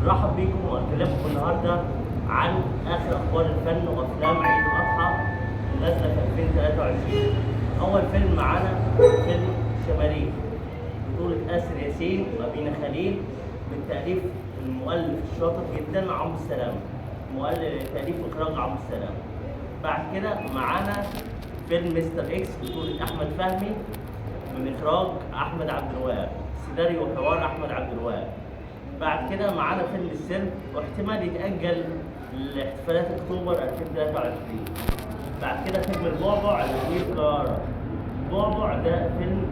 برحب بيكم وهكلمكم النهارده عن اخر اخبار الفن وافلام عيد الاضحى اللي نازله في 2023. اول فيلم معانا فيلم شمالين بطولة آسر ياسين وأمينة خليل من تأليف المؤلف الشاطر جدا عمرو السلامة، مؤلف تأليف وإخراج عمرو السلامة. بعد كده معانا فيلم مستر إكس بطولة أحمد فهمي من إخراج أحمد عبد الوهاب، سيناريو وحوار أحمد عبد الوهاب. بعد كده معانا فيلم السر واحتمال يتأجل لاحتفالات أكتوبر 2023. بعد كده فيلم البعبع لنجيب كرارة. البعبع ده فيلم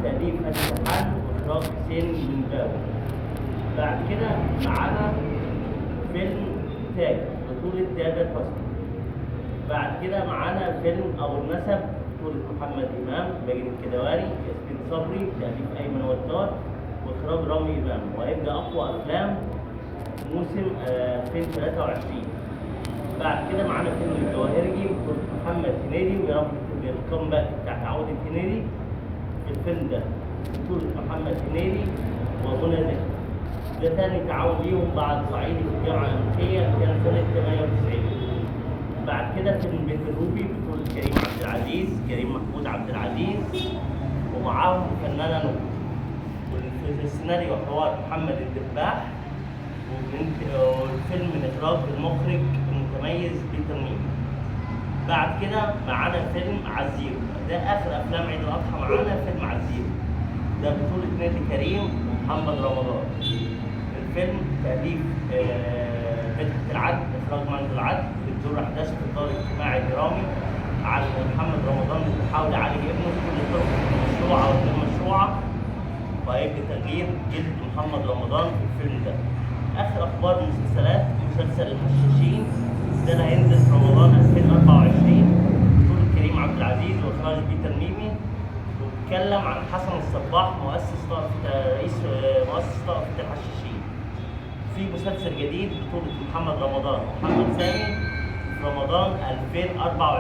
تأليف هادي سرحان وإخراج حسين المنباوي. بعد كده معانا فيلم تاج بطولة تامر حسني. بعد كده معانا فيلم أبو النسب بطولة محمد إمام، ماجد الكدواني، ياسمين صبري، تأليف أيمن وتار وإخراج رامي إمام، وهيبقى أقوى أفلام موسم 2023. بعد كده معانا فيلم الجواهرجي بطولة محمد هنيدي، ويا رب تبقى الكومباك بتاعت عودة هنيدي في الفيلم ده، بطولة محمد هنيدي ومنى زكي. ده تاني تعاون ليهم بعد صعيدي في الجامعة الأمريكية كان سنة 98. بعد كده فيلم بيت الروبي بطولة كريم عبد العزيز، كريم محمود عبد العزيز، ومعاهم فنانة نور. وفي السيناريو حوار محمد الدباح، والفيلم من إخراج المخرج المتميز بيتر ميمي. بعد كده معانا فيلم عزيرو، ده آخر أفلام عيد الأضحى. معانا فيلم عزيرو ده بطولة نادي كريم ومحمد رمضان. الفيلم تأليف مدحت العدل، إخراج منذ العدل، بتدور أحداث في إطار اجتماعي درامي عن محمد رمضان اللي بيحاول يعالج ابنه بكل الطرق المشروعة والغير مشروعة، وهيبقى تغيير جلد محمد رمضان في الفيلم ده. آخر أخبار المسلسلات، مسلسل الحشاشين ده اللي هينزل في رمضان 2024 بطولة كريم عبد العزيز وإخراج بيتر ميمي، وبيتكلم عن حسن الصباح رئيس مؤسس طائفة الحشاشين. في مسلسل جديد بطولة محمد رمضان ومحمد سامي في رمضان 2024.